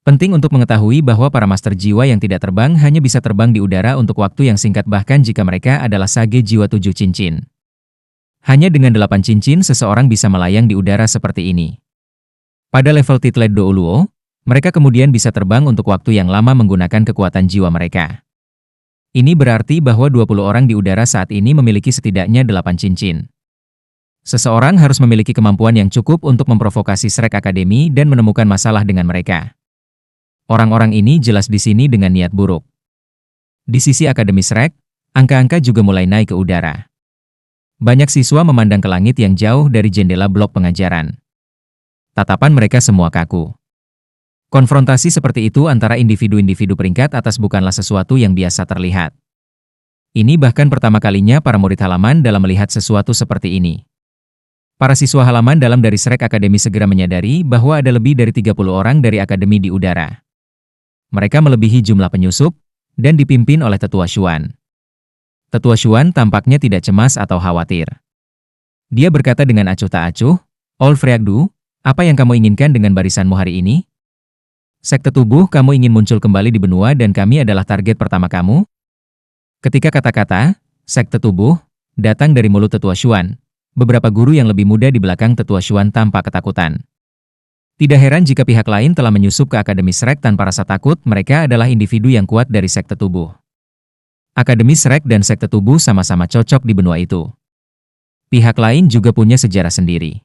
Penting untuk mengetahui bahwa para master jiwa yang tidak terbang hanya bisa terbang di udara untuk waktu yang singkat bahkan jika mereka adalah sage jiwa 7 cincin. Hanya dengan 8 cincin seseorang bisa melayang di udara seperti ini. Pada level Titlet Douluo, mereka kemudian bisa terbang untuk waktu yang lama menggunakan kekuatan jiwa mereka. Ini berarti bahwa 20 orang di udara saat ini memiliki setidaknya 8 cincin. Seseorang harus memiliki kemampuan yang cukup untuk memprovokasi Shrek Academy dan menemukan masalah dengan mereka. Orang-orang ini jelas di sini dengan niat buruk. Di sisi Akademi Shrek, angka-angka juga mulai naik ke udara. Banyak siswa memandang ke langit yang jauh dari jendela blok pengajaran. Tatapan mereka semua kaku. Konfrontasi seperti itu antara individu-individu peringkat atas bukanlah sesuatu yang biasa terlihat. Ini bahkan pertama kalinya para murid halaman dalam melihat sesuatu seperti ini. Para siswa halaman dalam dari Shrek Academy segera menyadari bahwa ada lebih dari 30 orang dari Akademi di udara. Mereka melebihi jumlah penyusup, dan dipimpin oleh Tetua Xuan. Tetua Xuan tampaknya tidak cemas atau khawatir. Dia berkata dengan acuh tak acuh, "All Freakdu, apa yang kamu inginkan dengan barisanmu hari ini? Sekte tubuh kamu ingin muncul kembali di benua dan kami adalah target pertama kamu?" Ketika kata-kata, sekte tubuh, datang dari mulut Tetua Xuan, beberapa guru yang lebih muda di belakang Tetua Xuan tampak ketakutan. Tidak heran jika pihak lain telah menyusup ke Akademi Shrek tanpa rasa takut, mereka adalah individu yang kuat dari sekte tubuh. Akademi Shrek dan sekte tubuh sama-sama cocok di benua itu. Pihak lain juga punya sejarah sendiri.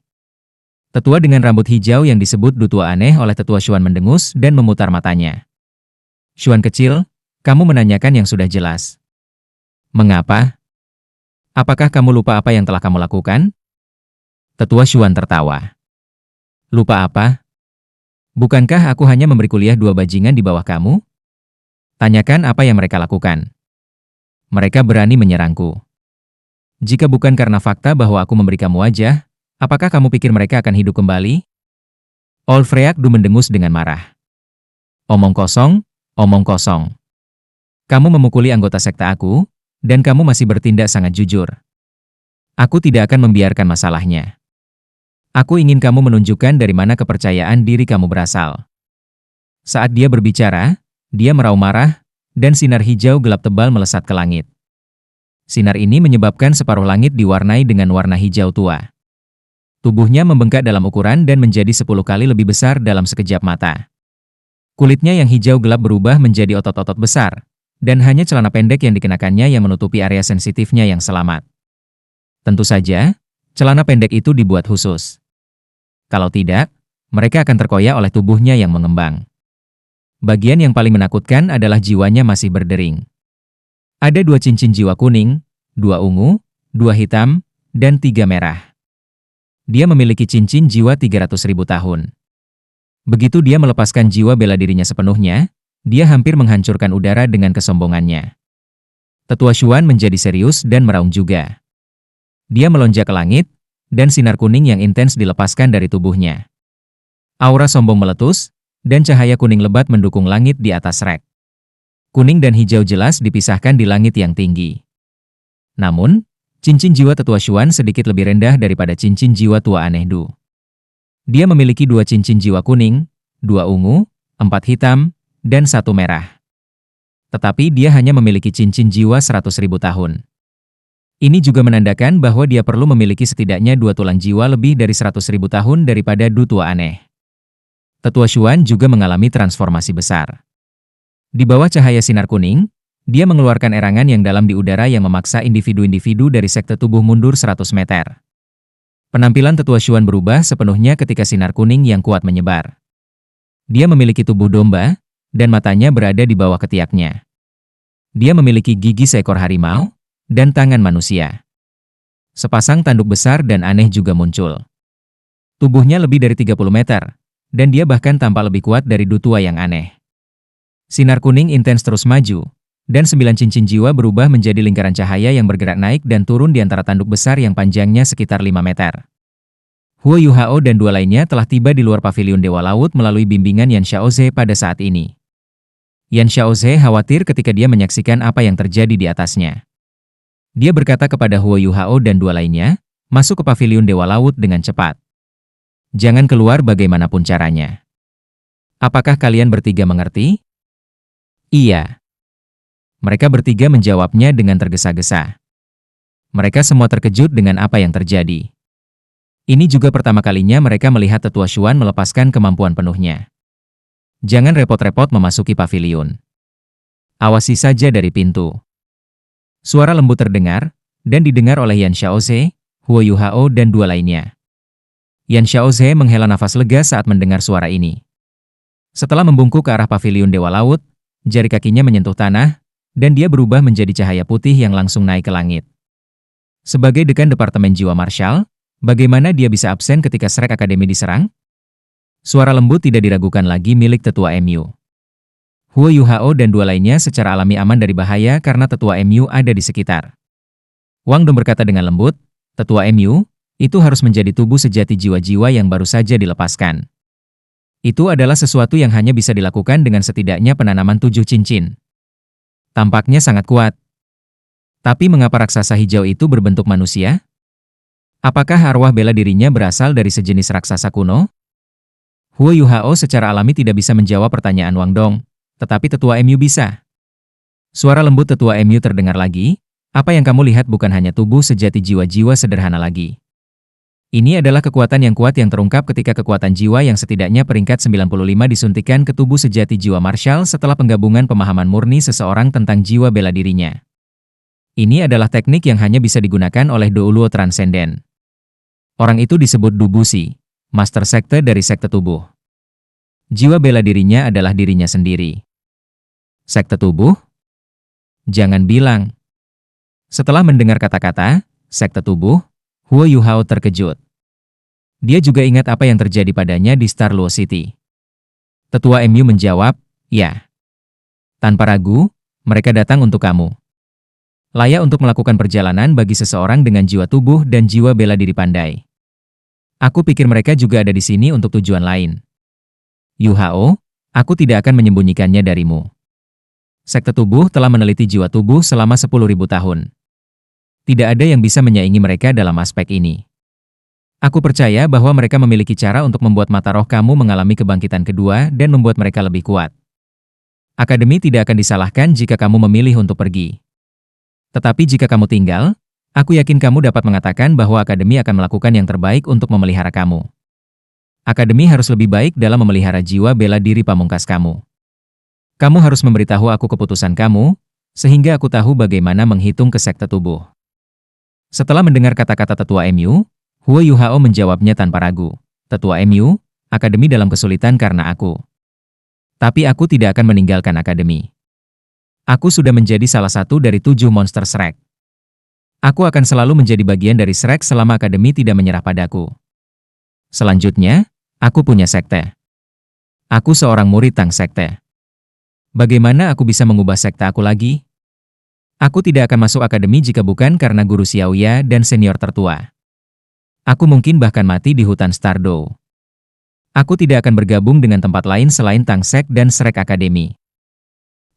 Tetua dengan rambut hijau yang disebut Dutua Aneh oleh Tetua Xuan mendengus dan memutar matanya. "Xuan kecil, kamu menanyakan yang sudah jelas. Mengapa? Apakah kamu lupa apa yang telah kamu lakukan?" Tetua Xuan tertawa. "Lupa apa? Bukankah aku hanya memberi kuliah 2 bajingan di bawah kamu? Tanyakan apa yang mereka lakukan. Mereka berani menyerangku. Jika bukan karena fakta bahwa aku memberi kamu wajah, apakah kamu pikir mereka akan hidup kembali?" All Freakdu mendengus dengan marah. Omong kosong, omong kosong. Kamu memukuli anggota sekte aku, dan kamu masih bertindak sangat jujur. Aku tidak akan membiarkan masalahnya. Aku ingin kamu menunjukkan dari mana kepercayaan diri kamu berasal." Saat dia berbicara, dia meraung marah, dan sinar hijau gelap tebal melesat ke langit. Sinar ini menyebabkan separuh langit diwarnai dengan warna hijau tua. Tubuhnya membengkak dalam ukuran dan menjadi 10 kali lebih besar dalam sekejap mata. Kulitnya yang hijau gelap berubah menjadi otot-otot besar, dan hanya celana pendek yang dikenakannya yang menutupi area sensitifnya yang selamat. Tentu saja, celana pendek itu dibuat khusus. Kalau tidak, mereka akan terkoyak oleh tubuhnya yang mengembang. Bagian yang paling menakutkan adalah jiwanya masih berdering. Ada 2 cincin jiwa kuning, 2 ungu, 2 hitam, dan 3 merah. Dia memiliki cincin jiwa 300.000 tahun. Begitu dia melepaskan jiwa bela dirinya sepenuhnya, dia hampir menghancurkan udara dengan kesombongannya. Tetua Xuan menjadi serius dan meraung juga. Dia melonjak ke langit, dan sinar kuning yang intens dilepaskan dari tubuhnya. Aura sombong meletus, dan cahaya kuning lebat mendukung langit di atas Shrek. Kuning dan hijau jelas dipisahkan di langit yang tinggi. Namun, cincin jiwa Tetua Xuan sedikit lebih rendah daripada cincin jiwa Tua Aneh Du. Dia memiliki 2 cincin jiwa kuning, 2 ungu, 4 hitam, dan 1 merah. Tetapi dia hanya memiliki cincin jiwa 100.000 tahun. Ini juga menandakan bahwa dia perlu memiliki setidaknya 2 tulang jiwa lebih dari 100.000 tahun daripada Du Tua Aneh. Tetua Xuan juga mengalami transformasi besar. Di bawah cahaya sinar kuning, dia mengeluarkan erangan yang dalam di udara yang memaksa individu-individu dari sekte tubuh mundur 100 meter. Penampilan Tetua Xuan berubah sepenuhnya ketika sinar kuning yang kuat menyebar. Dia memiliki tubuh domba, dan matanya berada di bawah ketiaknya. Dia memiliki gigi seekor harimau, dan tangan manusia. Sepasang tanduk besar dan aneh juga muncul. Tubuhnya lebih dari 30 meter, dan dia bahkan tampak lebih kuat dari Du Tua yang aneh. Sinar kuning intens terus maju, dan 9 cincin jiwa berubah menjadi lingkaran cahaya yang bergerak naik dan turun di antara tanduk besar yang panjangnya sekitar 5 meter. Huo Yuhao dan 2 lainnya telah tiba di luar pavilion Dewa Laut melalui bimbingan Yan Xiaoze pada saat ini. Yan Xiaoze khawatir ketika dia menyaksikan apa yang terjadi di atasnya. Dia berkata kepada Huo Yuhao dan 2 lainnya, masuk ke pavilion Dewa Laut dengan cepat. Jangan keluar bagaimanapun caranya. Apakah kalian bertiga mengerti? Iya. Mereka bertiga menjawabnya dengan tergesa-gesa. Mereka semua terkejut dengan apa yang terjadi. Ini juga pertama kalinya mereka melihat Tetua Xuan melepaskan kemampuan penuhnya. Jangan repot-repot memasuki paviliun. Awasi saja dari pintu. Suara lembut terdengar, dan didengar oleh Yan Xiaoze, Huo Yuhao dan dua lainnya. Yan Xiaoze menghela nafas lega saat mendengar suara ini. Setelah membungkuk ke arah paviliun Dewa Laut, jari kakinya menyentuh tanah, dan dia berubah menjadi cahaya putih yang langsung naik ke langit. Sebagai dekan Departemen Jiwa Marshal, bagaimana dia bisa absen ketika Shrek Academy diserang? Suara lembut tidak diragukan lagi milik Tetua MU. Huo Yuhao dan dua lainnya secara alami aman dari bahaya karena Tetua MU ada di sekitar. Wang Dong berkata dengan lembut, Tetua MU, itu harus menjadi tubuh sejati jiwa-jiwa yang baru saja dilepaskan. Itu adalah sesuatu yang hanya bisa dilakukan dengan setidaknya penanaman 7 cincin. Tampaknya sangat kuat. Tapi mengapa raksasa hijau itu berbentuk manusia? Apakah arwah bela dirinya berasal dari sejenis raksasa kuno? Huo Yuhao secara alami tidak bisa menjawab pertanyaan Wang Dong, tetapi Tetua MU bisa. Suara lembut Tetua MU terdengar lagi, apa yang kamu lihat bukan hanya tubuh sejati jiwa-jiwa sederhana lagi. Ini adalah kekuatan yang kuat yang terungkap ketika kekuatan jiwa yang setidaknya peringkat 95 disuntikan ke tubuh sejati jiwa Marshal setelah penggabungan pemahaman murni seseorang tentang jiwa bela dirinya. Ini adalah teknik yang hanya bisa digunakan oleh Douluo Transcendent. Orang itu disebut Dubushi, Master Sekte dari Sekte Tubuh. Jiwa bela dirinya adalah dirinya sendiri. Sekte Tubuh? Jangan bilang. Setelah mendengar kata-kata, Sekte Tubuh, Huo Yuhao terkejut. Dia juga ingat apa yang terjadi padanya di Star Luo City. Tetua MU menjawab, ya. Tanpa ragu, mereka datang untuk kamu. Layak untuk melakukan perjalanan bagi seseorang dengan jiwa tubuh dan jiwa bela diri pandai. Aku pikir mereka juga ada di sini untuk tujuan lain. Yuhao, aku tidak akan menyembunyikannya darimu. Sekte Tubuh telah meneliti jiwa tubuh selama 10.000 tahun. Tidak ada yang bisa menyaingi mereka dalam aspek ini. Aku percaya bahwa mereka memiliki cara untuk membuat mata roh kamu mengalami kebangkitan kedua dan membuat mereka lebih kuat. Akademi tidak akan disalahkan jika kamu memilih untuk pergi. Tetapi jika kamu tinggal, aku yakin kamu dapat mengatakan bahwa Akademi akan melakukan yang terbaik untuk memelihara kamu. Akademi harus lebih baik dalam memelihara jiwa bela diri pamungkas kamu. Kamu harus memberitahu aku keputusan kamu, sehingga aku tahu bagaimana menghitung ke Sekte Tubuh. Setelah mendengar kata-kata Tetua MU, Huo Yuhao menjawabnya tanpa ragu. Tetua MU, Akademi dalam kesulitan karena aku. Tapi aku tidak akan meninggalkan Akademi. Aku sudah menjadi salah satu dari 7 monster Shrek. Aku akan selalu menjadi bagian dari Shrek selama Akademi tidak menyerah padaku. Selanjutnya, aku punya sekte. Aku seorang murid Tang Sekte. Bagaimana aku bisa mengubah sekte aku lagi? Aku tidak akan masuk Akademi jika bukan karena guru Xiaoya dan senior tertua. Aku mungkin bahkan mati di hutan Stardow. Aku tidak akan bergabung dengan tempat lain selain Tang Sek dan Shrek Academy.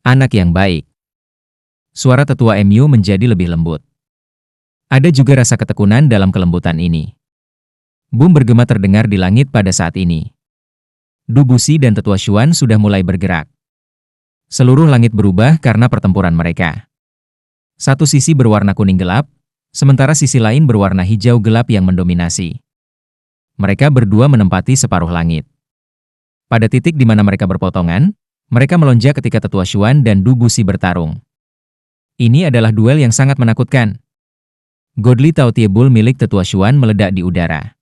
Anak yang baik. Suara Tetua MU menjadi lebih lembut. Ada juga rasa ketekunan dalam kelembutan ini. Boom bergema terdengar di langit pada saat ini. Dubushi dan Tetua Xuan sudah mulai bergerak. Seluruh langit berubah karena pertempuran mereka. Satu sisi berwarna kuning gelap, sementara sisi lain berwarna hijau gelap yang mendominasi. Mereka berdua menempati separuh langit. Pada titik di mana mereka berpotongan, mereka melonjak ketika Tetua Xuan dan Dubushi bertarung. Ini adalah duel yang sangat menakutkan. Godly Taotie Bull milik Tetua Xuan meledak di udara.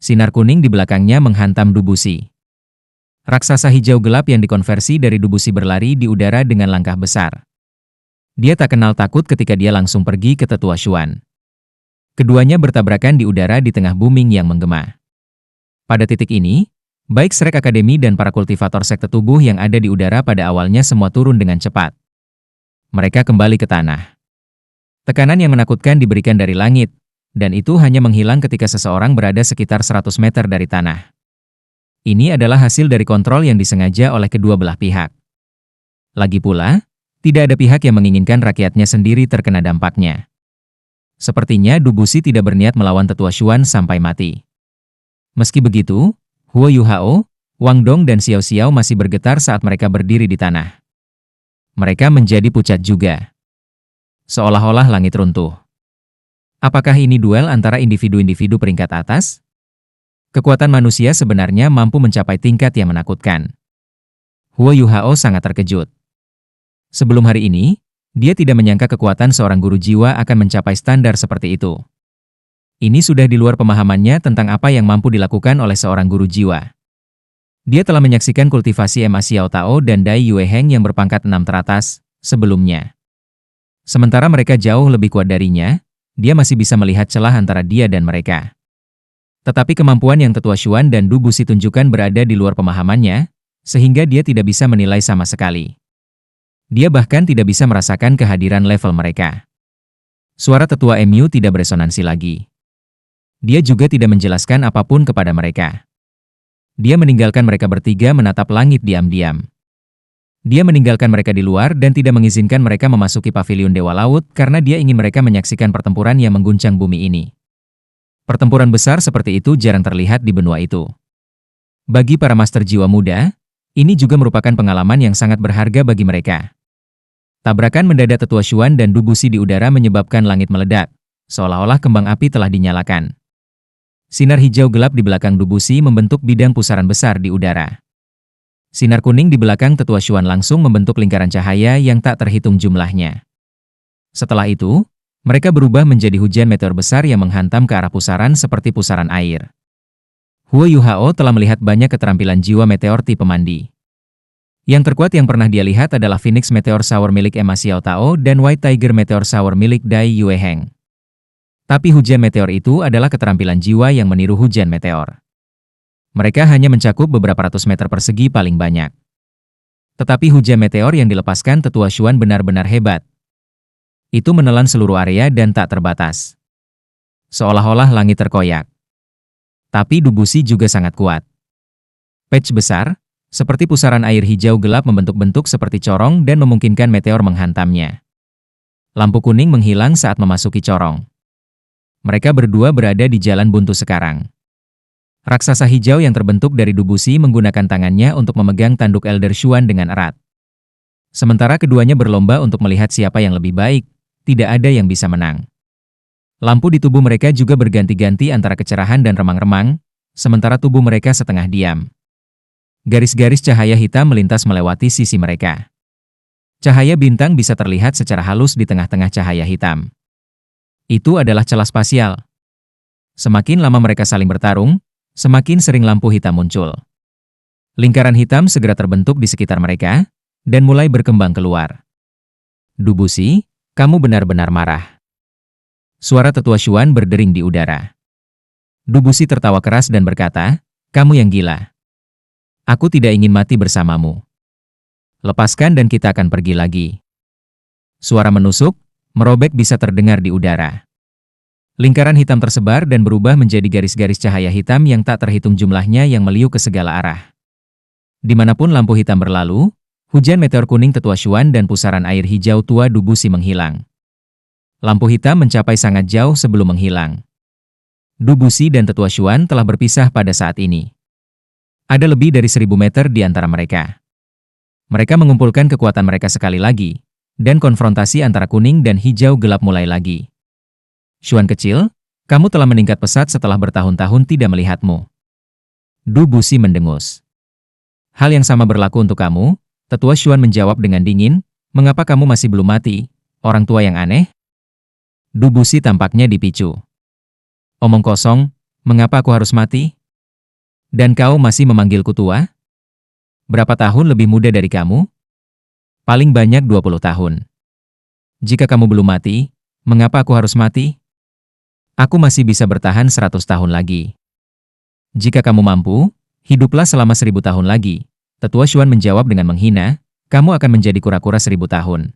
Sinar kuning di belakangnya menghantam Dubushi. Raksasa hijau gelap yang dikonversi dari Dubushi berlari di udara dengan langkah besar. Dia tak kenal takut ketika dia langsung pergi ke Tetua Xuan. Keduanya bertabrakan di udara di tengah booming yang menggema. Pada titik ini, baik Shrek Academy dan para kultivator sekte tubuh yang ada di udara pada awalnya semua turun dengan cepat. Mereka kembali ke tanah. Tekanan yang menakutkan diberikan dari langit, dan itu hanya menghilang ketika seseorang berada sekitar 100 meter dari tanah. Ini adalah hasil dari kontrol yang disengaja oleh kedua belah pihak. Lagi pula, tidak ada pihak yang menginginkan rakyatnya sendiri terkena dampaknya. Sepertinya Dubushi tidak berniat melawan Tetua Xuan sampai mati. Meski begitu, Huo Yuhao, Wang Dong dan Xiao Xiao masih bergetar saat mereka berdiri di tanah. Mereka menjadi pucat juga. Seolah-olah langit runtuh. Apakah ini duel antara individu-individu peringkat atas? Kekuatan manusia sebenarnya mampu mencapai tingkat yang menakutkan. Huo Yuhao sangat terkejut. Sebelum hari ini, dia tidak menyangka kekuatan seorang guru jiwa akan mencapai standar seperti itu. Ini sudah di luar pemahamannya tentang apa yang mampu dilakukan oleh seorang guru jiwa. Dia telah menyaksikan kultivasi Ma Xiao Tao dan Dai Yue Heng yang berpangkat 6 teratas sebelumnya. Sementara mereka jauh lebih kuat darinya, dia masih bisa melihat celah antara dia dan mereka. Tetapi kemampuan yang Tetua Xuan dan Du Buxi tunjukkan berada di luar pemahamannya, sehingga dia tidak bisa menilai sama sekali. Dia bahkan tidak bisa merasakan kehadiran level mereka. Suara Tetua MU tidak beresonansi lagi. Dia juga tidak menjelaskan apapun kepada mereka. Dia meninggalkan mereka bertiga menatap langit diam-diam. Dia meninggalkan mereka di luar dan tidak mengizinkan mereka memasuki pavilion Dewa Laut karena dia ingin mereka menyaksikan pertempuran yang mengguncang bumi ini. Pertempuran besar seperti itu jarang terlihat di benua itu. Bagi para master jiwa muda, ini juga merupakan pengalaman yang sangat berharga bagi mereka. Tabrakan mendadak Tetua Xuan dan Du Buxi di udara menyebabkan langit meledak, seolah-olah kembang api telah dinyalakan. Sinar hijau gelap di belakang Du Buxi membentuk bidang pusaran besar di udara. Sinar kuning di belakang Tetua Xuan langsung membentuk lingkaran cahaya yang tak terhitung jumlahnya. Setelah itu, mereka berubah menjadi hujan meteor besar yang menghantam ke arah pusaran seperti pusaran air. Huo Yuhao telah melihat banyak keterampilan jiwa meteor tipe mandi. Yang terkuat yang pernah dia lihat adalah Phoenix Meteor Shower milik Ma Xiao Tao dan White Tiger Meteor Shower milik Dai Yue Heng. Tapi hujan meteor itu adalah keterampilan jiwa yang meniru hujan meteor. Mereka hanya mencakup beberapa ratus meter persegi paling banyak. Tetapi hujan meteor yang dilepaskan Tetua Xuan benar-benar hebat. Itu menelan seluruh area dan tak terbatas. Seolah-olah langit terkoyak. Tapi Du Buxi juga sangat kuat. Patch besar, seperti pusaran air hijau gelap membentuk-bentuk seperti corong dan memungkinkan meteor menghantamnya. Lampu kuning menghilang saat memasuki corong. Mereka berdua berada di jalan buntu sekarang. Raksasa hijau yang terbentuk dari Du Buxi menggunakan tangannya untuk memegang tanduk Elder Xuan dengan erat. Sementara keduanya berlomba untuk melihat siapa yang lebih baik, tidak ada yang bisa menang. Lampu di tubuh mereka juga berganti-ganti antara kecerahan dan remang-remang, sementara tubuh mereka setengah diam. Garis-garis cahaya hitam melintas melewati sisi mereka. Cahaya bintang bisa terlihat secara halus di tengah-tengah cahaya hitam. Itu adalah celah spasial. Semakin lama mereka saling bertarung, semakin sering lampu hitam muncul. Lingkaran hitam segera terbentuk di sekitar mereka, dan mulai berkembang keluar. Du Buxi, kamu benar-benar marah. Suara Tetua Xuan berdering di udara. Du Buxi tertawa keras dan berkata, kamu yang gila. Aku tidak ingin mati bersamamu. Lepaskan dan kita akan pergi lagi. Suara menusuk, merobek bisa terdengar di udara. Lingkaran hitam tersebar dan berubah menjadi garis-garis cahaya hitam yang tak terhitung jumlahnya yang meliuk ke segala arah. Dimanapun lampu hitam berlalu, hujan meteor kuning Tetua Xuan dan pusaran air hijau tua Du Buxi menghilang. Lampu hitam mencapai sangat jauh sebelum menghilang. Du Buxi dan Tetua Xuan telah berpisah pada saat ini. Ada lebih dari 1000 meter di antara mereka. Mereka mengumpulkan kekuatan mereka sekali lagi, dan konfrontasi antara kuning dan hijau gelap mulai lagi. Xuan kecil, kamu telah meningkat pesat setelah bertahun-tahun tidak melihatmu. Du Buxi mendengus. Hal yang sama berlaku untuk kamu, Tetua Xuan menjawab dengan dingin, mengapa kamu masih belum mati, orang tua yang aneh? Du Buxi tampaknya dipicu. Omong kosong, mengapa aku harus mati? Dan kau masih memanggilku tua? Berapa tahun lebih muda dari kamu? Paling banyak 20 tahun. Jika kamu belum mati, mengapa aku harus mati? Aku masih bisa bertahan 100 tahun lagi. Jika kamu mampu, hiduplah selama 1000 tahun lagi. Tetua Xuan menjawab dengan menghina, kamu akan menjadi kura-kura 1000 tahun.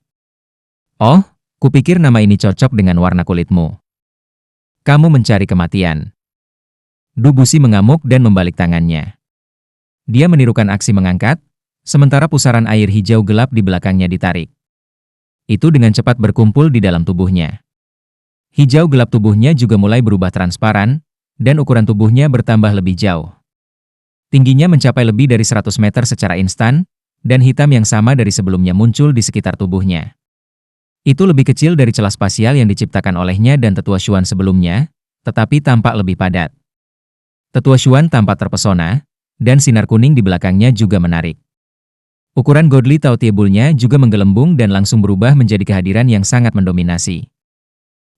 Oh, kupikir nama ini cocok dengan warna kulitmu. Kamu mencari kematian. Du Buxi mengamuk dan membalik tangannya. Dia menirukan aksi mengangkat, sementara pusaran air hijau gelap di belakangnya ditarik. Itu dengan cepat berkumpul di dalam tubuhnya. Hijau gelap tubuhnya juga mulai berubah transparan, dan ukuran tubuhnya bertambah lebih jauh. Tingginya mencapai lebih dari 100 meter secara instan, dan hitam yang sama dari sebelumnya muncul di sekitar tubuhnya. Itu lebih kecil dari celah spasial yang diciptakan olehnya dan Tetua Xuan sebelumnya, tetapi tampak lebih padat. Tetua Xuan tampak terpesona, dan sinar kuning di belakangnya juga menarik. Ukuran Godly Tao Tiebulnya juga menggelembung dan langsung berubah menjadi kehadiran yang sangat mendominasi.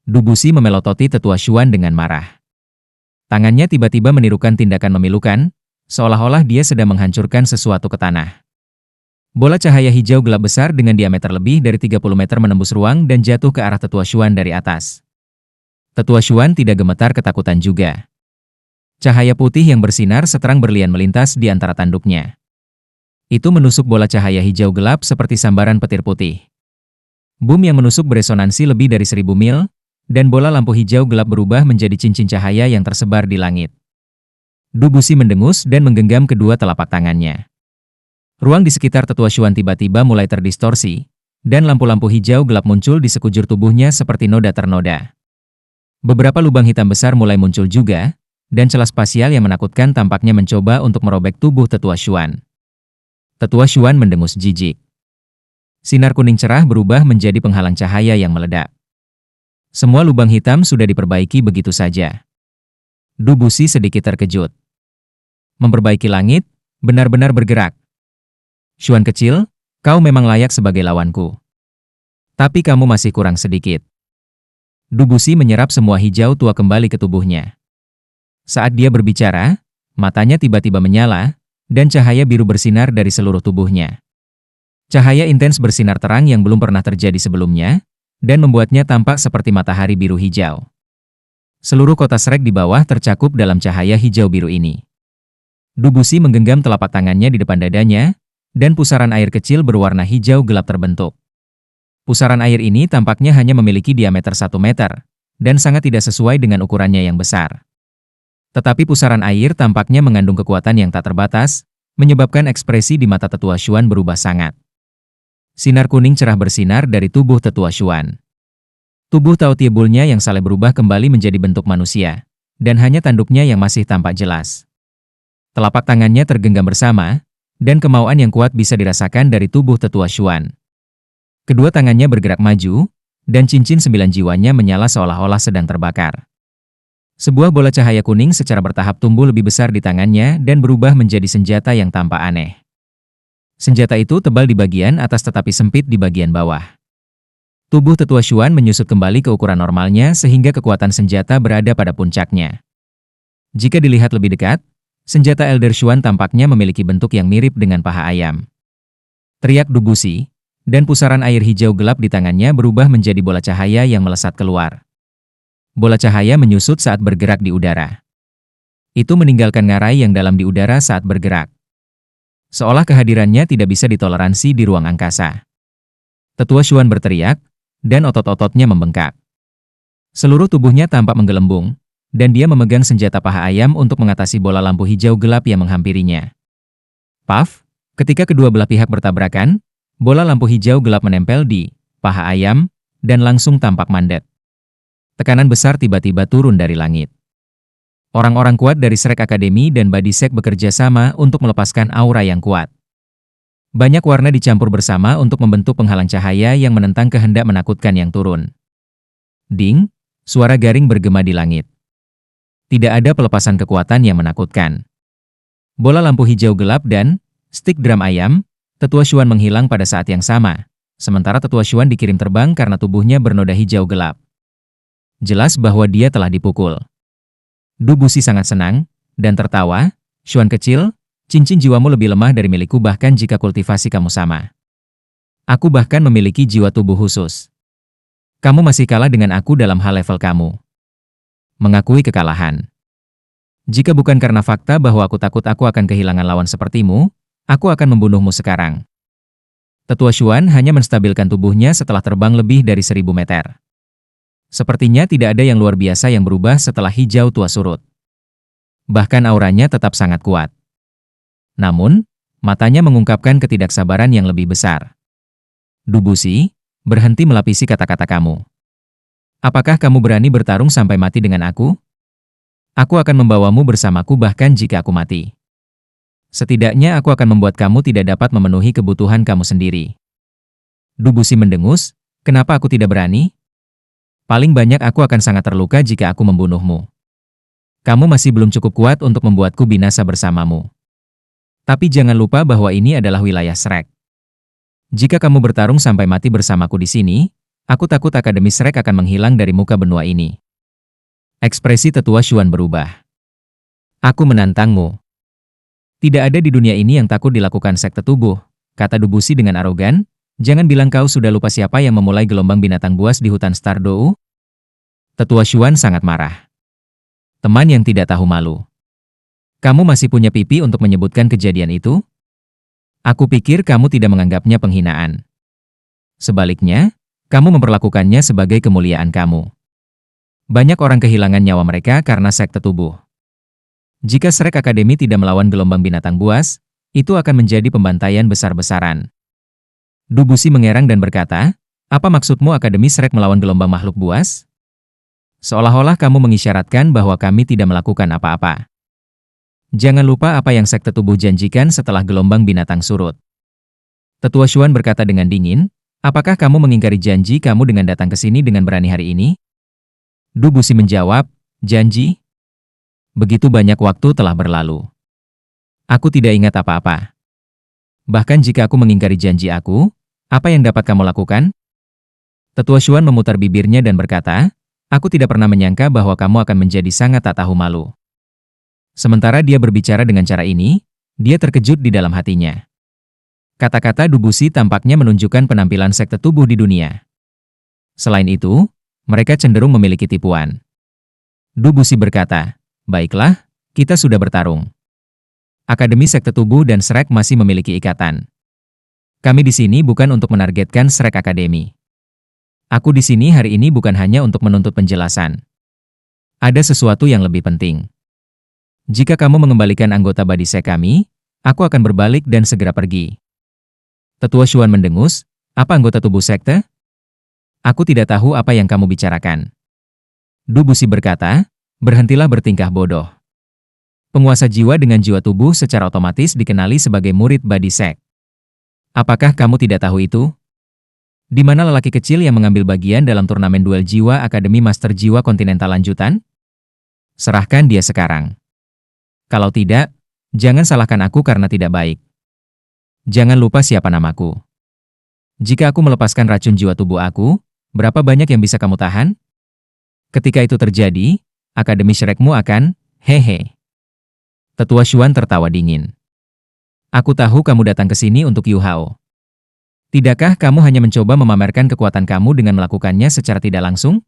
Dubusi memelototi Tetua Xuan dengan marah. Tangannya tiba-tiba menirukan tindakan memilukan, seolah-olah dia sedang menghancurkan sesuatu ke tanah. Bola cahaya hijau gelap besar dengan diameter lebih dari 30 meter menembus ruang dan jatuh ke arah Tetua Xuan dari atas. Tetua Xuan tidak gemetar ketakutan juga. Cahaya putih yang bersinar seterang berlian melintas di antara tanduknya. Itu menusuk bola cahaya hijau gelap seperti sambaran petir putih. Boom yang menusuk beresonansi lebih dari 1000 mil, dan bola lampu hijau gelap berubah menjadi cincin cahaya yang tersebar di langit. Dubusi mendengus dan menggenggam kedua telapak tangannya. Ruang di sekitar Tetua Xuan tiba-tiba mulai terdistorsi, dan lampu-lampu hijau gelap muncul di sekujur tubuhnya seperti noda ternoda. Beberapa lubang hitam besar mulai muncul juga, dan celah spasial yang menakutkan tampaknya mencoba untuk merobek tubuh Tetua Xuan. Tetua Xuan mendengus jijik. Sinar kuning cerah berubah menjadi penghalang cahaya yang meledak. Semua lubang hitam sudah diperbaiki begitu saja. Dubusi sedikit terkejut. Memperbaiki langit, benar-benar bergerak. Xuan kecil, kau memang layak sebagai lawanku. Tapi kamu masih kurang sedikit. Dubusi menyerap semua hijau tua kembali ke tubuhnya. Saat dia berbicara, matanya tiba-tiba menyala, dan cahaya biru bersinar dari seluruh tubuhnya. Cahaya intens bersinar terang yang belum pernah terjadi sebelumnya, dan membuatnya tampak seperti matahari biru hijau. Seluruh kota Shrek di bawah tercakup dalam cahaya hijau biru ini. Dubusi menggenggam telapak tangannya di depan dadanya, dan pusaran air kecil berwarna hijau gelap terbentuk. Pusaran air ini tampaknya hanya memiliki diameter 1 meter, dan sangat tidak sesuai dengan ukurannya yang besar. Tetapi pusaran air tampaknya mengandung kekuatan yang tak terbatas, menyebabkan ekspresi di mata Tetua Xuan berubah sangat. Sinar kuning cerah bersinar dari tubuh Tetua Xuan. Tubuh Tao Tiebulnya yang saleh berubah kembali menjadi bentuk manusia, dan hanya tanduknya yang masih tampak jelas. Telapak tangannya tergenggam bersama, dan kemauan yang kuat bisa dirasakan dari tubuh Tetua Xuan. Kedua tangannya bergerak maju, dan cincin 9 jiwanya menyala seolah-olah sedang terbakar. Sebuah bola cahaya kuning secara bertahap tumbuh lebih besar di tangannya dan berubah menjadi senjata yang tampak aneh. Senjata itu tebal di bagian atas tetapi sempit di bagian bawah. Tubuh Tetua Xuan menyusut kembali ke ukuran normalnya sehingga kekuatan senjata berada pada puncaknya. Jika dilihat lebih dekat, senjata Elder Xuan tampaknya memiliki bentuk yang mirip dengan paha ayam. Teriak Dubusi, dan pusaran air hijau gelap di tangannya berubah menjadi bola cahaya yang melesat keluar. Bola cahaya menyusut saat bergerak di udara. Itu meninggalkan ngarai yang dalam di udara saat bergerak. Seolah kehadirannya tidak bisa ditoleransi di ruang angkasa. Tetua Xuan berteriak, dan otot-ototnya membengkak. Seluruh tubuhnya tampak menggelembung, dan dia memegang senjata paha ayam untuk mengatasi bola lampu hijau gelap yang menghampirinya. Paf, ketika kedua belah pihak bertabrakan, bola lampu hijau gelap menempel di paha ayam, dan langsung tampak mandet. Tekanan besar tiba-tiba turun dari langit. Orang-orang kuat dari Shrek Academy dan Body Sek bekerja sama untuk melepaskan aura yang kuat. Banyak warna dicampur bersama untuk membentuk penghalang cahaya yang menentang kehendak menakutkan yang turun. Ding, suara garing bergema di langit. Tidak ada pelepasan kekuatan yang menakutkan. Bola lampu hijau gelap dan stik drum ayam, Tetua Xuan menghilang pada saat yang sama, sementara Tetua Xuan dikirim terbang karena tubuhnya bernoda hijau gelap. Jelas bahwa dia telah dipukul. Dubusi sangat senang, dan tertawa, Xuan kecil, cincin jiwamu lebih lemah dari milikku bahkan jika kultivasi kamu sama. Aku bahkan memiliki jiwa tubuh khusus. Kamu masih kalah dengan aku dalam hal level kamu. Mengakui kekalahan. Jika bukan karena fakta bahwa aku takut aku akan kehilangan lawan sepertimu, aku akan membunuhmu sekarang. Tetua Xuan hanya menstabilkan tubuhnya setelah terbang lebih dari 1000 meter. Sepertinya tidak ada yang luar biasa yang berubah setelah hijau tua surut. Bahkan auranya tetap sangat kuat. Namun, matanya mengungkapkan ketidaksabaran yang lebih besar. Dubusi, berhenti melapisi kata-kata kamu. Apakah kamu berani bertarung sampai mati dengan aku? Aku akan membawamu bersamaku bahkan jika aku mati. Setidaknya aku akan membuat kamu tidak dapat memenuhi kebutuhan kamu sendiri. Dubusi mendengus, kenapa aku tidak berani? Paling banyak aku akan sangat terluka jika aku membunuhmu. Kamu masih belum cukup kuat untuk membuatku binasa bersamamu. Tapi jangan lupa bahwa ini adalah wilayah Shrek. Jika kamu bertarung sampai mati bersamaku di sini, aku takut Akademi Shrek akan menghilang dari muka benua ini. Ekspresi tetua Xuan berubah. Aku menantangmu. Tidak ada di dunia ini yang takut dilakukan sekte tubuh, kata Dubusi dengan arogan. Jangan bilang kau sudah lupa siapa yang memulai gelombang binatang buas di hutan Stardou. Tetua Xuan sangat marah. Teman yang tidak tahu malu. Kamu masih punya pipi untuk menyebutkan kejadian itu? Aku pikir kamu tidak menganggapnya penghinaan. Sebaliknya, kamu memperlakukannya sebagai kemuliaan kamu. Banyak orang kehilangan nyawa mereka karena sekte tubuh. Jika Shrek Academy tidak melawan gelombang binatang buas, itu akan menjadi pembantaian besar-besaran. Dubusi mengerang dan berkata, apa maksudmu Akademi Shrek melawan gelombang makhluk buas? Seolah-olah kamu mengisyaratkan bahwa kami tidak melakukan apa-apa. Jangan lupa apa yang sekte tubuh janjikan setelah gelombang binatang surut. Tetua Xuan berkata dengan dingin, apakah kamu mengingkari janji kamu dengan datang ke sini dengan berani hari ini? Dubusi menjawab, janji? Begitu banyak waktu telah berlalu. Aku tidak ingat apa-apa. Bahkan jika aku mengingkari janji aku, apa yang dapat kamu lakukan? Tetua Xuan memutar bibirnya dan berkata, aku tidak pernah menyangka bahwa kamu akan menjadi sangat tak tahu malu. Sementara dia berbicara dengan cara ini, dia terkejut di dalam hatinya. Kata-kata Dubusi tampaknya menunjukkan penampilan sekte tubuh di dunia. Selain itu, mereka cenderung memiliki tipuan. Dubusi berkata, baiklah, kita sudah bertarung. Akademi Sekte Tubuh dan Shrek masih memiliki ikatan. Kami di sini bukan untuk menargetkan Shrek Academy. Aku di sini hari ini bukan hanya untuk menuntut penjelasan. Ada sesuatu yang lebih penting. Jika kamu mengembalikan anggota Body Sek kami, aku akan berbalik dan segera pergi. Tetua Xuan mendengus, apa anggota tubuh sekte? Aku tidak tahu apa yang kamu bicarakan. Dubusi berkata, berhentilah bertingkah bodoh. Penguasa jiwa dengan jiwa tubuh secara otomatis dikenali sebagai murid Body Sek. Apakah kamu tidak tahu itu? Di mana lelaki kecil yang mengambil bagian dalam turnamen duel jiwa Akademi Master Jiwa Kontinental lanjutan? Serahkan dia sekarang. Kalau tidak, jangan salahkan aku karena tidak baik. Jangan lupa siapa namaku. Jika aku melepaskan racun jiwa tubuh aku, berapa banyak yang bisa kamu tahan? Ketika itu terjadi, Akademi Shrekmu akan, hehe. Tetua Xuan tertawa dingin. Aku tahu kamu datang ke sini untuk Yu Hao. Tidakkah kamu hanya mencoba memamerkan kekuatan kamu dengan melakukannya secara tidak langsung?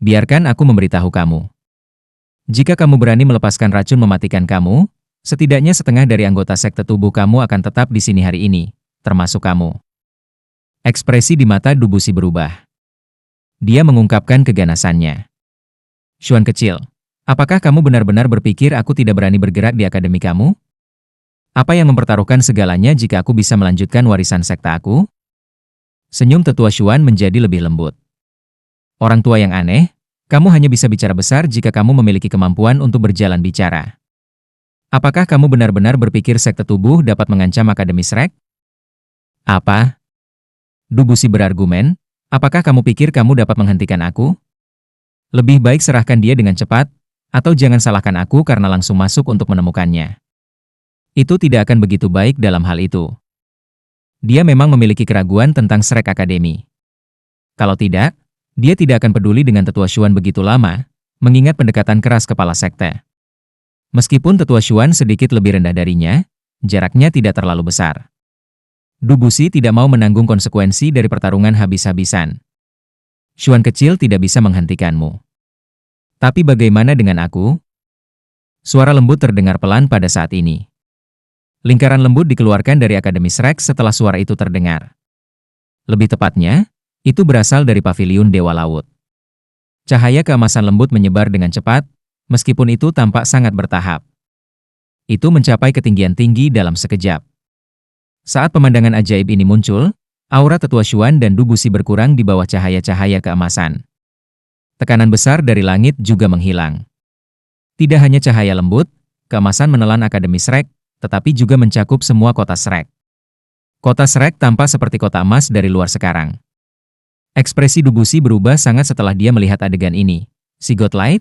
Biarkan aku memberitahu kamu. Jika kamu berani melepaskan racun mematikan kamu, setidaknya setengah dari anggota sekte tubuh kamu akan tetap di sini hari ini, termasuk kamu. Ekspresi di mata Dubusi berubah. Dia mengungkapkan keganasannya. Xuan kecil, apakah kamu benar-benar berpikir aku tidak berani bergerak di akademi kamu? Apa yang mempertaruhkan segalanya jika aku bisa melanjutkan warisan sekte aku? Senyum Tetua Xuan menjadi lebih lembut. Orang tua yang aneh, kamu hanya bisa bicara besar jika kamu memiliki kemampuan untuk berjalan bicara. Apakah kamu benar-benar berpikir sekte tubuh dapat mengancam Akademi Shrek? Apa? Dubusi berargumen, apakah kamu pikir kamu dapat menghentikan aku? Lebih baik serahkan dia dengan cepat, atau jangan salahkan aku karena langsung masuk untuk menemukannya. Itu tidak akan begitu baik dalam hal itu. Dia memang memiliki keraguan tentang Shrek Academy. Kalau tidak, dia tidak akan peduli dengan Tetua Xuan begitu lama, mengingat pendekatan keras kepala sekte. Meskipun Tetua Xuan sedikit lebih rendah darinya, jaraknya tidak terlalu besar. Dubusi tidak mau menanggung konsekuensi dari pertarungan habis-habisan. Xuan kecil tidak bisa menghentikanmu. Tapi bagaimana dengan aku? Suara lembut terdengar pelan pada saat ini. Lingkaran lembut dikeluarkan dari Akademi Shrek setelah suara itu terdengar. Lebih tepatnya, itu berasal dari paviliun Dewa Laut. Cahaya keemasan lembut menyebar dengan cepat, meskipun itu tampak sangat bertahap. Itu mencapai ketinggian tinggi dalam sekejap. Saat pemandangan ajaib ini muncul, aura Tetua Xuan dan Dubusi berkurang di bawah cahaya-cahaya keemasan. Tekanan besar dari langit juga menghilang. Tidak hanya cahaya lembut, keemasan menelan Akademi Shrek, tetapi juga mencakup semua kota Shrek. Kota Shrek tampak seperti kota emas dari luar sekarang. Ekspresi Dubusi berubah sangat setelah dia melihat adegan ini. Si Godlight?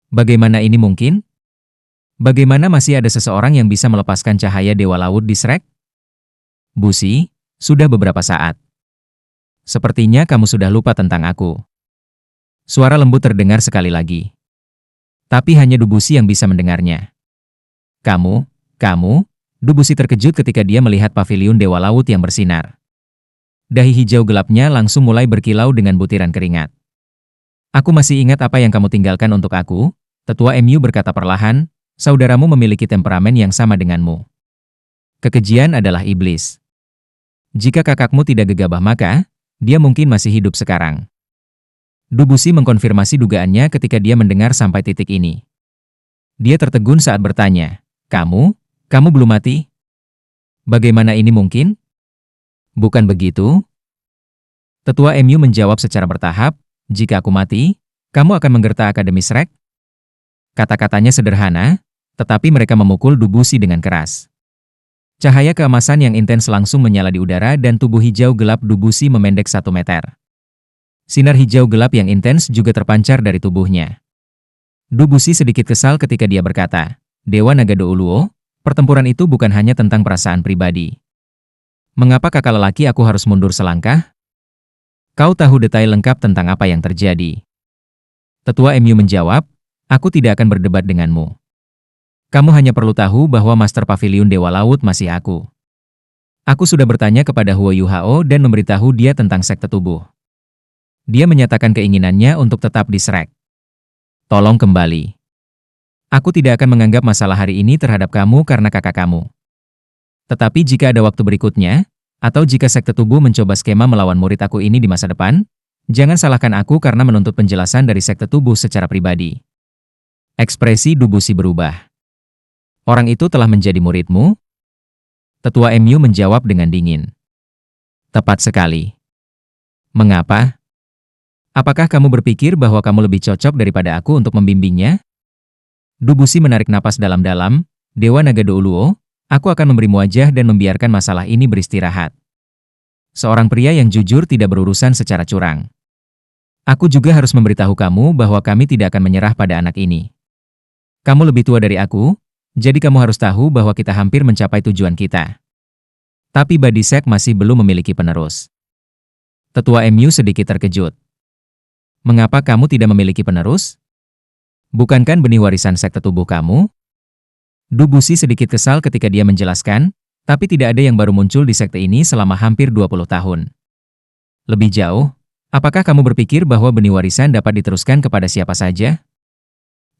Bagaimana ini mungkin? Bagaimana masih ada seseorang yang bisa melepaskan cahaya Dewa Laut di Shrek? Busi, sudah beberapa saat. Sepertinya kamu sudah lupa tentang aku. Suara lembut terdengar sekali lagi. Tapi hanya Dubusi yang bisa mendengarnya. Kamu, Dubusi terkejut ketika dia melihat paviliun Dewa Laut yang bersinar. Dahi hijau gelapnya langsung mulai berkilau dengan butiran keringat. Aku masih ingat apa yang kamu tinggalkan untuk aku, Tetua MU berkata perlahan, saudaramu memiliki temperamen yang sama denganmu. Kekejian adalah iblis. Jika kakakmu tidak gegabah maka, dia mungkin masih hidup sekarang. Dubusi mengkonfirmasi dugaannya ketika dia mendengar sampai titik ini. Dia tertegun saat bertanya, Kamu belum mati? Bagaimana ini mungkin? Bukan begitu? Tetua MU menjawab secara bertahap, jika aku mati, kamu akan menggerta Akademi Shrek? Kata-katanya sederhana, tetapi mereka memukul Dubusi dengan keras. Cahaya keemasan yang intens langsung menyala di udara dan tubuh hijau gelap Dubusi memendek 1 meter. Sinar hijau gelap yang intens juga terpancar dari tubuhnya. Dubusi sedikit kesal ketika dia berkata, Dewa Naga Douluo, pertempuran itu bukan hanya tentang perasaan pribadi. Mengapa kakak lelaki aku harus mundur selangkah? Kau tahu detail lengkap tentang apa yang terjadi. Tetua MU menjawab, aku tidak akan berdebat denganmu. Kamu hanya perlu tahu bahwa Master Paviliun Dewa Laut masih aku. Aku sudah bertanya kepada Huo Yuhao dan memberitahu dia tentang sekte tubuh. Dia menyatakan keinginannya untuk tetap di Shrek. Tolong kembali. Aku tidak akan menganggap masalah hari ini terhadap kamu karena kakak kamu. Tetapi jika ada waktu berikutnya, atau jika sekte tubuh mencoba skema melawan murid aku ini di masa depan, jangan salahkan aku karena menuntut penjelasan dari sekte tubuh secara pribadi. Ekspresi Dubusi berubah. Orang itu telah menjadi muridmu? Tetua MU menjawab dengan dingin. Tepat sekali. Mengapa? Apakah kamu berpikir bahwa kamu lebih cocok daripada aku untuk membimbingnya? Dubusi menarik napas dalam-dalam, Dewa Naga Douluo, aku akan memberimu wajah dan membiarkan masalah ini beristirahat. Seorang pria yang jujur tidak berurusan secara curang. Aku juga harus memberitahu kamu bahwa kami tidak akan menyerah pada anak ini. Kamu lebih tua dari aku, jadi kamu harus tahu bahwa kita hampir mencapai tujuan kita. Tapi Badisek masih belum memiliki penerus. Tetua MU sedikit terkejut. Mengapa kamu tidak memiliki penerus? Bukankah benih warisan sekte tubuh kamu? Dubusi sedikit kesal ketika dia menjelaskan, tapi tidak ada yang baru muncul di sekte ini selama hampir 20 tahun. Lebih jauh, apakah kamu berpikir bahwa benih warisan dapat diteruskan kepada siapa saja?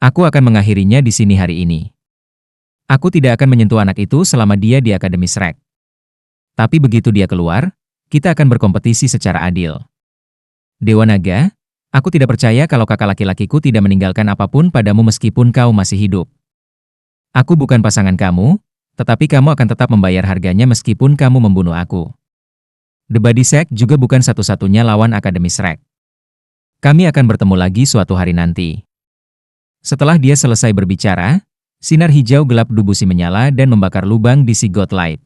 Aku akan mengakhirinya di sini hari ini. Aku tidak akan menyentuh anak itu selama dia di Akademi Shrek. Tapi begitu dia keluar, kita akan berkompetisi secara adil. Dewa Naga, aku tidak percaya kalau kakak laki-lakiku tidak meninggalkan apapun padamu meskipun kau masih hidup. Aku bukan pasangan kamu, tetapi kamu akan tetap membayar harganya meskipun kamu membunuh aku. The Badisek juga bukan satu-satunya lawan Akademi Shrek. Kami akan bertemu lagi suatu hari nanti. Setelah dia selesai berbicara, sinar hijau gelap Dubusi menyala dan membakar lubang di si Godlight.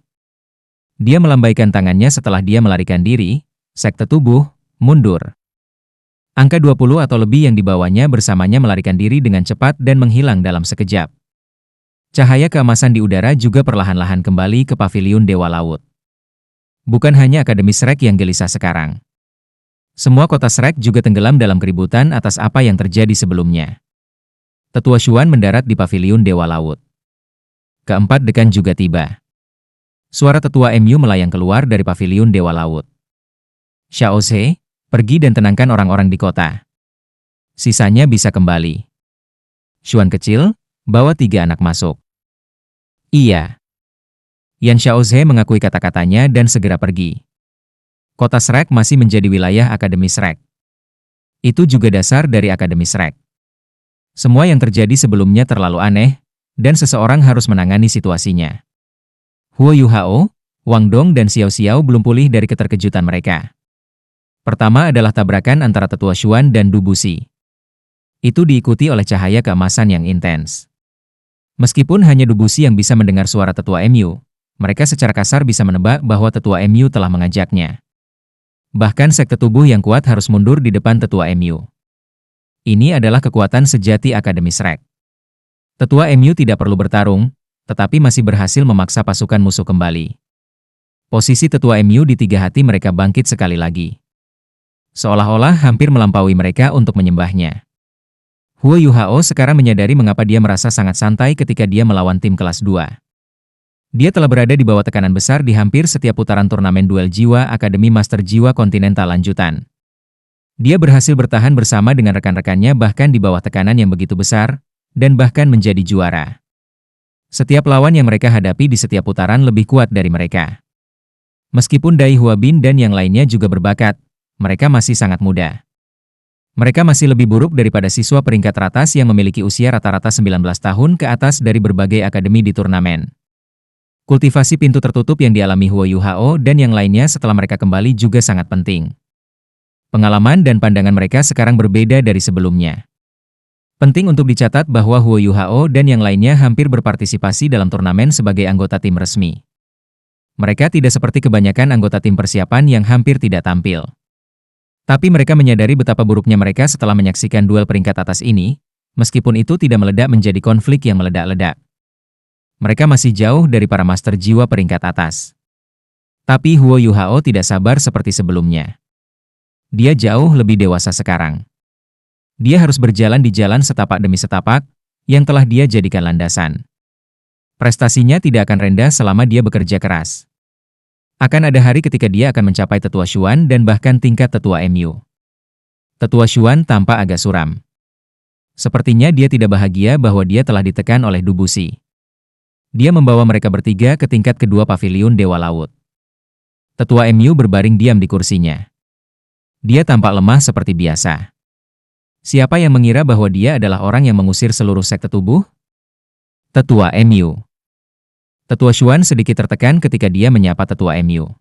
Dia melambaikan tangannya setelah dia melarikan diri, sekte tubuh, mundur. Angka 20 atau lebih yang dibawanya bersamanya melarikan diri dengan cepat dan menghilang dalam sekejap. Cahaya keemasan di udara juga perlahan-lahan kembali ke paviliun Dewa Laut. Bukan hanya Akademi Shrek yang gelisah sekarang. Semua kota Shrek juga tenggelam dalam keributan atas apa yang terjadi sebelumnya. Tetua Xuan mendarat di paviliun Dewa Laut. Keempat dekan juga tiba. Suara Tetua MU melayang keluar dari paviliun Dewa Laut. Xiaoze, pergi dan tenangkan orang-orang di kota. Sisanya bisa kembali. Xuan kecil, bawa 3 anak masuk. Iya. Yan Xiaoze mengakui kata-katanya dan segera pergi. Kota Shrek masih menjadi wilayah Akademi Shrek. Itu juga dasar dari Akademi Shrek. Semua yang terjadi sebelumnya terlalu aneh, dan seseorang harus menangani situasinya. Huo Yuhao, Wang Dong dan Xiao Xiao belum pulih dari keterkejutan mereka. Pertama adalah tabrakan antara Tetua Xuan dan Dubusi. Itu diikuti oleh cahaya keemasan yang intens. Meskipun hanya Dubusi yang bisa mendengar suara tetua MU, mereka secara kasar bisa menebak bahwa tetua MU telah mengajaknya. Bahkan sekte tubuh yang kuat harus mundur di depan tetua MU. Ini adalah kekuatan sejati Akademi Shrek. Tetua MU tidak perlu bertarung, tetapi masih berhasil memaksa pasukan musuh kembali. Posisi tetua MU di tiga hati mereka bangkit sekali lagi. Seolah-olah hampir melampaui mereka untuk menyembahnya. Huo Yuhao sekarang menyadari mengapa dia merasa sangat santai ketika dia melawan tim kelas 2. Dia telah berada di bawah tekanan besar di hampir setiap putaran turnamen duel jiwa Akademi Master Jiwa Kontinental lanjutan. Dia berhasil bertahan bersama dengan rekan-rekannya bahkan di bawah tekanan yang begitu besar, dan bahkan menjadi juara. Setiap lawan yang mereka hadapi di setiap putaran lebih kuat dari mereka. Meskipun Dai Huabin dan yang lainnya juga berbakat, mereka masih sangat muda. Mereka masih lebih buruk daripada siswa peringkat teratas yang memiliki usia rata-rata 19 tahun ke atas dari berbagai akademi di turnamen. Kultivasi pintu tertutup yang dialami Huo Yuhao dan yang lainnya setelah mereka kembali juga sangat penting. Pengalaman dan pandangan mereka sekarang berbeda dari sebelumnya. Penting untuk dicatat bahwa Huo Yuhao dan yang lainnya hampir berpartisipasi dalam turnamen sebagai anggota tim resmi. Mereka tidak seperti kebanyakan anggota tim persiapan yang hampir tidak tampil. Tapi mereka menyadari betapa buruknya mereka setelah menyaksikan duel peringkat atas ini, meskipun itu tidak meledak menjadi konflik yang meledak-ledak. Mereka masih jauh dari para master jiwa peringkat atas. Tapi Huo Yuhao tidak sabar seperti sebelumnya. Dia jauh lebih dewasa sekarang. Dia harus berjalan di jalan setapak demi setapak, yang telah dia jadikan landasan. Prestasinya tidak akan rendah selama dia bekerja keras. Akan ada hari ketika dia akan mencapai tetua Xuan dan bahkan tingkat tetua MU. Tetua Xuan tampak agak suram. Sepertinya dia tidak bahagia bahwa dia telah ditekan oleh Dubusi. Dia membawa mereka bertiga ke tingkat kedua paviliun Dewa Laut. Tetua MU berbaring diam di kursinya. Dia tampak lemah seperti biasa. Siapa yang mengira bahwa dia adalah orang yang mengusir seluruh sekte tubuh? Tetua MU. Tetua Xuan sedikit tertekan ketika dia menyapa Tetua MU.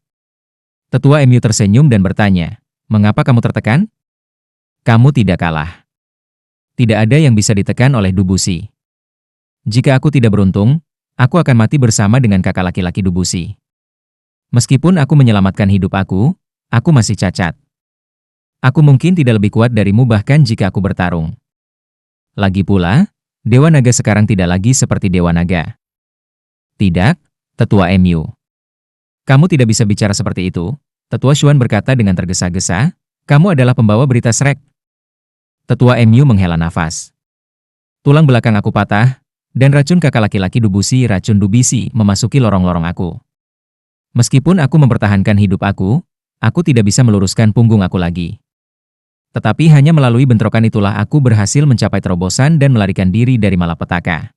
Tetua MU tersenyum dan bertanya, "Mengapa kamu tertekan?" "Kamu tidak kalah. Tidak ada yang bisa ditekan oleh Dubusi. Jika aku tidak beruntung, aku akan mati bersama dengan kakak laki-laki Dubusi. Meskipun aku menyelamatkan hidup aku masih cacat. Aku mungkin tidak lebih kuat darimu bahkan jika aku bertarung. Lagi pula, Dewa Naga sekarang tidak lagi seperti Dewa Naga." "Tidak, Tetua MU. Kamu tidak bisa bicara seperti itu," Tetua Xuan berkata dengan tergesa-gesa. "Kamu adalah pembawa berita Shrek." Tetua MU menghela nafas. "Tulang belakang aku patah, dan racun kakak laki-laki Dubusi racun Dubisi memasuki lorong-lorong aku. Meskipun aku mempertahankan hidup aku tidak bisa meluruskan punggung aku lagi. Tetapi hanya melalui bentrokan itulah aku berhasil mencapai terobosan dan melarikan diri dari malapetaka.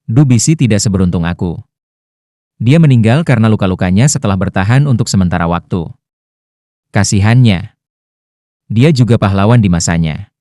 Dubisi tidak seberuntung aku. Dia meninggal karena luka-lukanya setelah bertahan untuk sementara waktu. Kasihannya. Dia juga pahlawan di masanya."